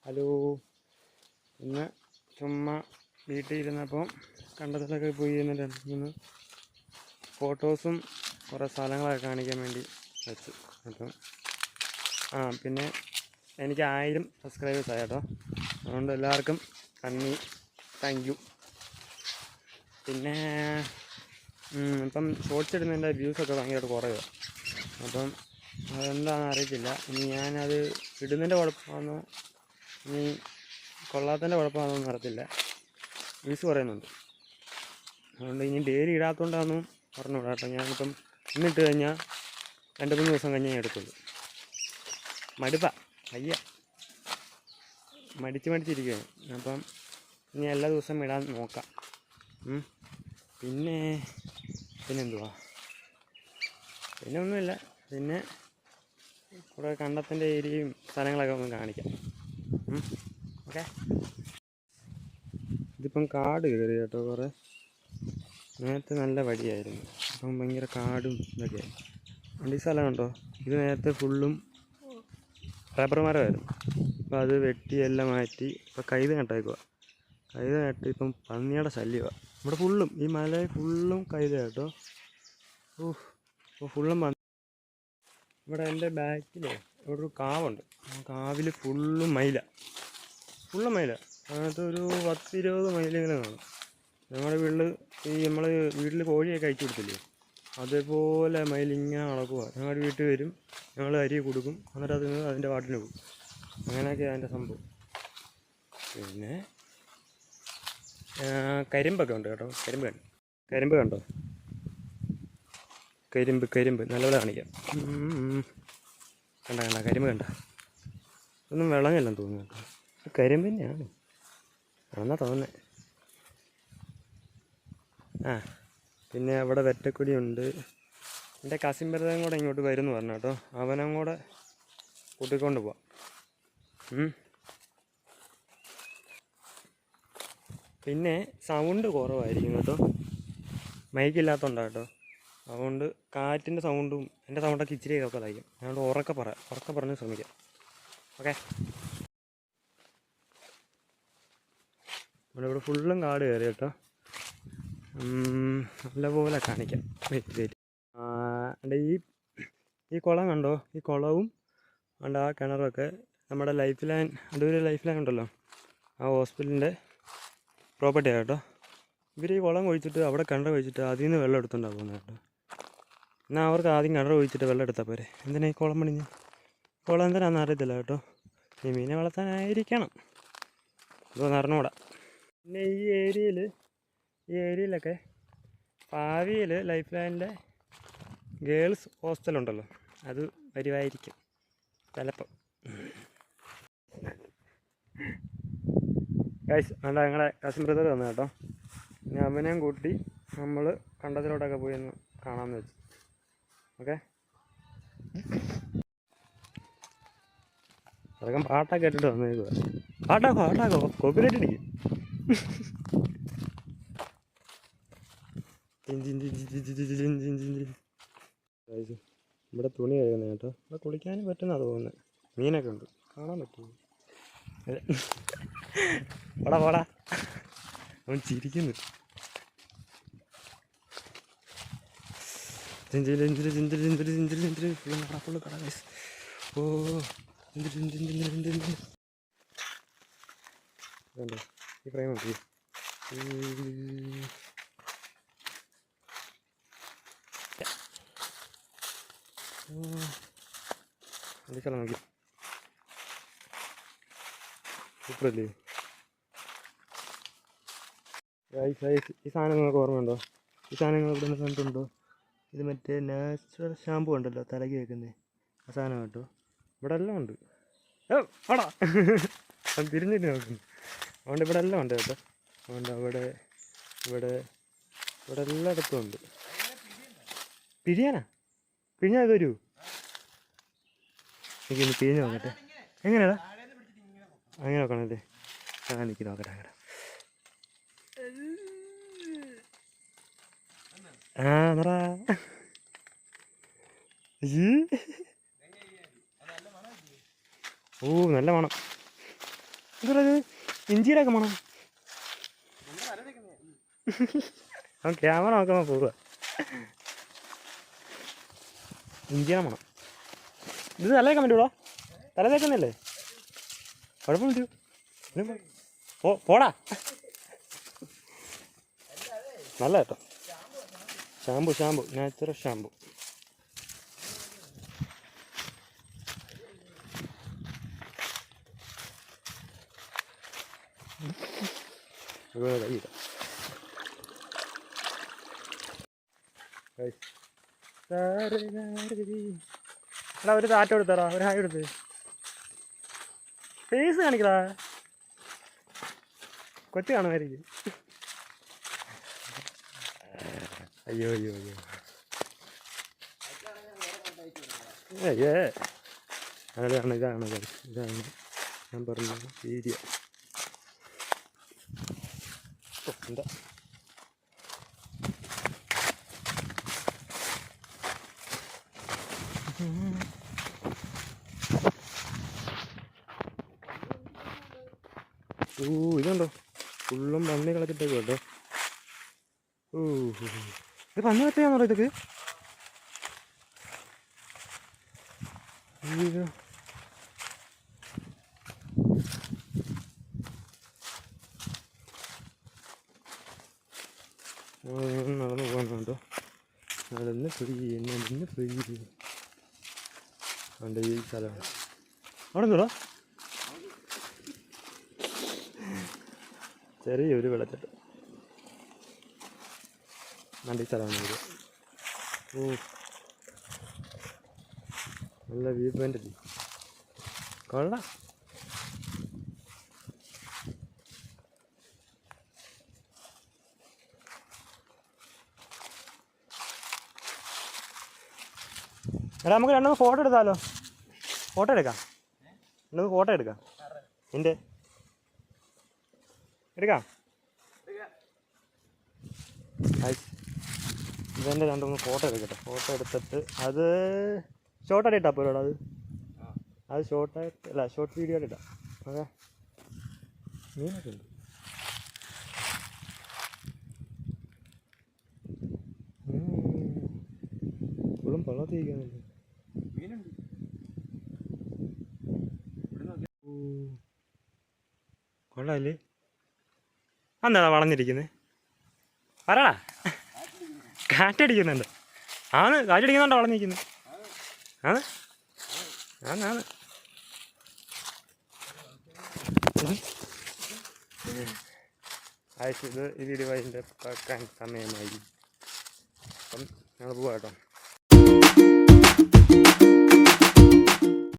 Hello. ഇന്ന് ചുമ്മാ വീട്ടിൽ ഇരുന്നപ്പം കണ്ടത്തിലൊക്കെ പോയി ഇരുന്നിട്ട് ഫോട്ടോസും കുറേ സ്ഥലങ്ങളൊക്കെ കാണിക്കാൻ വേണ്ടി വെച്ചു. അപ്പം പിന്നെ എനിക്ക് 1000 സബ്സ്ക്രൈബേഴ്സ് ആയി കേട്ടോ. അതുകൊണ്ട് എല്ലാവർക്കും നന്ദി, താങ്ക് യു. പിന്നെ ഇപ്പം ഷോർട്സ് ഇടുന്നതിൻ്റെ വ്യൂസൊക്കെ ഭയങ്കരമായിട്ട് കുറയുക. അപ്പം അതെന്താണെന്ന് അറിയത്തില്ല. ഇനി ഞാനത് ഇടുന്നതിൻ്റെ കുഴപ്പമാണെന്നോ ഇനി കൊള്ളാത്തതിൻ്റെ കുഴപ്പമാണെന്നൊന്നും അറിയത്തില്ല. വ്യൂസ് പറയുന്നുണ്ട്. അതുകൊണ്ട് ഇനി ഡെയിലി ഇടാത്തതുകൊണ്ടാണെന്നും പറഞ്ഞുകൂടാ കേട്ടോ. ഞാനിപ്പം ഇന്നിട്ട് കഴിഞ്ഞാൽ 2-3 ദിവസം കഴിഞ്ഞ് ഞാൻ എടുക്കുള്ളൂ. വയ്യ, മടിച്ചിരിക്കുകയാണ്. അപ്പം ഇനി എല്ലാ ദിവസവും ഇടാൻ നോക്കാം. പിന്നെന്തുവാ, പിന്നെ ഒന്നുമില്ല. പിന്നെ കുറേ കണ്ടത്തിൻ്റെ ഏരിയയും സ്ഥലങ്ങളൊക്കെ ഒന്ന് കാണിക്കാം. ഓക്കെ. ഇതിപ്പം കാട് കയറി കേട്ടോ. കുറേ നേരത്തെ നല്ല വഴിയായിരുന്നു, അപ്പം ഭയങ്കര കാടും ഇതൊക്കെയായി. ഈ സ്ഥലം കണ്ടോ, ഇത് നേരത്തെ ഫുള്ളും റബ്ബർ മരമായിരുന്നു. അപ്പം അത് വെട്ടി എല്ലാം മാറ്റി ഇപ്പം കൈത് നട്ടേക്കുക. കൈത് നട്ട് ഇപ്പം പന്നിയുടെ ശല്യമാണ് ഇവിടെ ഫുള്ളും. ഈ മല ഫുള്ളും കൈത കേട്ടോ. ഇപ്പോൾ ഫുള്ളും ഇവിടെ എൻ്റെ ബാക്കിൽ ഇവിടെ ഒരു കാവുണ്ട്. ആ കാവിൽ ഫുള്ളും മയില. അതിനകത്ത് ഒരു 10-20 മയിലിങ്ങനെ കാണും. ഞങ്ങളുടെ നമ്മൾ വീട്ടിൽ കോഴിയൊക്കെ അയച്ചു കൊടുത്തില്ലേ, അതേപോലെ മയിലിങ്ങനെ നടക്കുക. ഞങ്ങളുടെ വീട്ടിൽ വരും, ഞങ്ങൾ അരി കൊടുക്കും, എന്നിട്ട് അതിൻ്റെ പാട്ടിന് പോകും. അങ്ങനെയൊക്കെയാണ് അതിൻ്റെ സംഭവം. പിന്നെ കരിമ്പൊക്കെ ഉണ്ട് കേട്ടോ. കരിമ്പ് കണ്ടോ, കരിമ്പ് നല്ലപോലെ കാണിക്കാം. കണ്ട കരിമ്പ് കണ്ട. ഒന്നും വിളഞ്ഞല്ലെന്ന് തോന്നുന്നു കേട്ടോ. കരിമ്പ് തന്നെയാണ് എന്നാ തോന്നുന്നത്. പിന്നെ അവിടെ വെറ്റക്കൊടിയുണ്ട്. എൻ്റെ കസിൻ ബ്രദറും കൂടെ ഇങ്ങോട്ട് വരുമെന്ന് പറഞ്ഞു കേട്ടോ. അവനും കൂടെ കൂട്ടിക്കൊണ്ട് പോവാം. പിന്നെ സൗണ്ട് കുറവായിരിക്കും കേട്ടോ, മൈക്കില്ലാത്തതുകൊണ്ടാണ് കേട്ടോ. അതുകൊണ്ട് കാറ്റിൻ്റെ സൗണ്ടും എൻ്റെ സൗണ്ടൊക്കെ ഇച്ചിരി കേൾക്കാതായിരിക്കും. അതുകൊണ്ട് ഉറക്കെ പറഞ്ഞ് ശ്രമിക്കാം. ഓക്കെ. ഇവിടെ ഫുള്ളും കാട് കയറി കേട്ടോ. നല്ലപോലെ കാണിക്കാം. വെയിറ്റ്. ഈ കുളം കണ്ടോ, ഈ കുളവും ഉണ്ട് ആ കിണറൊക്കെ നമ്മുടെ life line, Adoor life line ഉണ്ടല്ലോ, ആ ഹോസ്പിറ്റലിൻ്റെ പ്രോപ്പർട്ടിയാണ് കേട്ടോ. ഇവർ ഈ കുളം ഒഴിച്ചിട്ട് അവിടെ കിണർ ഒഴിച്ചിട്ട് അതിൽ നിന്ന് വെള്ളം എടുത്തുകൊണ്ടാണ് പോകുന്നത് കേട്ടോ. എന്നാൽ അവർക്ക് ആദ്യം കിണർ ഒഴിച്ചിട്ട് വെള്ളം എടുത്താൽ പോരെ. എന്തിനാ ഈ കുളം പണിഞ്ഞ്? കുളം എന്തിനാണെന്ന് അറിയത്തില്ല കേട്ടോ. ഈ മീനെ വളർത്താനായിരിക്കണം, ഇതൊന്നും അറിഞ്ഞൂടാ. പിന്നെ ഈ ഏരിയയിലൊക്കെ ഭാവിയിൽ ലൈഫ് ലൈനിലെ ഗേൾസ് ഹോസ്റ്റലുണ്ടല്ലോ, അത് വരുമായിരിക്കും ചിലപ്പം. ഞങ്ങളുടെ കസിൻ ബ്രദർ വന്നു കേട്ടോ. ഇനി അവനെയും കൂട്ടി നമ്മൾ കണ്ടത്തിലോട്ടൊക്കെ പോയി ഒന്ന് കാണാമെന്ന് വെച്ചു. ഓക്കെ. അതൊക്കെ പാട്ടൊക്കെ ഇട്ടിട്ട് വന്നേക്കുക. പാട്ടാക്കോ കോപ്പിറൈറ്റ് അടിക്കും. ഇവിടെ തുണി കഴുകുന്നത് കേട്ടോ. ഇവിടെ കുളിക്കാനും പറ്റുന്നതാണ് തോന്നുന്നത്. മീനൊക്കെ ഉണ്ട്, കാണാൻ പറ്റും. പോടാ അവൻ ചിരിക്കുന്നു. ഈ ഫ്രെയിം നോക്കി. സ്ഥലം നോക്കി, സൂപ്പറല്ലേ. ഈ സാധനം നിങ്ങൾക്ക് ഓർമ്മയുണ്ടോ? ഈ സാധനങ്ങൾ ഇവിടെ നിന്ന് കണ്ടിട്ടുണ്ടോ? ഇത് മറ്റേ നാച്ചുറൽ ഷാമ്പു ഉണ്ടല്ലോ തലയ്ക്ക് വെക്കുന്നത്, ആ സാധനം കേട്ടോ. ഇവിടെ എല്ലാം ഉണ്ട്. ആടാ അത് തിരിഞ്ഞിട്ട് നോക്കുന്നു. അതുകൊണ്ട് ഇവിടെ എല്ലാം ഉണ്ട് കേട്ടോ. അതുകൊണ്ട് ഇവിടെ എല്ലായിടത്തും ഉണ്ട്. പിഴിഞ്ഞാൽ വരൂ. എനിക്കൊന്ന് പിഴിഞ്ഞ് നോക്കട്ടെ. എങ്ങനെയാടാ? അങ്ങനെ നോക്കണല്ലേ. എനിക്ക് നോക്കട്ടെ. അങ്ങനെ എന്നടാ. നല്ല മണം. എന്താ ഇഞ്ചിയുടെ ഒക്കെ മണം. അവൻ ക്യാമറ നോക്കുമ്പോൾ പോവുക. ഇഞ്ചിയുടെ മണം. ഇത് തലയൊക്കെ പറ്റൂടാ, തല തേക്കുന്നല്ലേ, കുഴപ്പമില്ല. പോടാ. നല്ല കേട്ടോ ഷാമ്പു നാച്ചുറൽ ഷാമ്പു. കൈ എടാ ഒരു താറ്റ കൊടുത്തടാ, ഒരു ഹായ് കൊടുത്ത് ഫേസ് കാണിക്കടാ, കൊച്ചു കാണുമായിരിക്കും. അയ്യോ ഇതാണ് ഞാൻ പറഞ്ഞ വീഡിയോ. എന്താ ഇതുണ്ടോ, ഫുള്ളും പന്നി കളച്ചിട്ടേക്ക് കേട്ടോ. ഇത് പന്നി പറ്റയാണോ ഇതൊക്കെ? അയ്യോ നടന്നു പോകാനുണ്ടോ, നടന്ന് ഫ്രീ ഉണ്ട് ഈ സ്ഥലമാണ്. അവിടെ നിന്നോ ചെറിയൊരു വെള്ളക്കെട്ട്. നല്ല സ്ഥലമാണ് ഇത്. നല്ല വ്യൂ പോയിന്റ് അല്ലേ, കൊള്ളാം. എടാ നമുക്ക് രണ്ടു ഫോട്ടോ എടുത്താലോ? ഫോട്ടോ എടുക്കാം, നിന്റെ എടുക്കാം. ഇതെൻ്റെ രണ്ടു ഫോട്ടോ എടുക്കട്ടെ. ഫോട്ടോ എടുത്തിട്ട് അത് ഷോർട്ടായിട്ട് ഇട്ടാൽ പോരോടാ. അത് ഷോർട്ടായിട്ട് അല്ല, ഷോർട്ട് വീഡിയോ ആയിട്ട് ഇട്ടാം. അതെ മീനൊക്കെ ഉണ്ട്. ഇപ്പോഴും പള്ളത്തിരിക്കുന്നുണ്ട്. കൊള്ളാല്ലേ? എന്താടാ വളഞ്ഞിരിക്കുന്നത്? പറടാ. കാറ്റടിക്കുന്നുണ്ട്. കാറ്റടിക്കുന്നുണ്ടോ വളഞ്ഞിരിക്കുന്നത്? ഇത് ഈ വീഡിയോ അതിൻ്റെ സമയമായി. അപ്പം ഞങ്ങൾ പോവാം കേട്ടോ.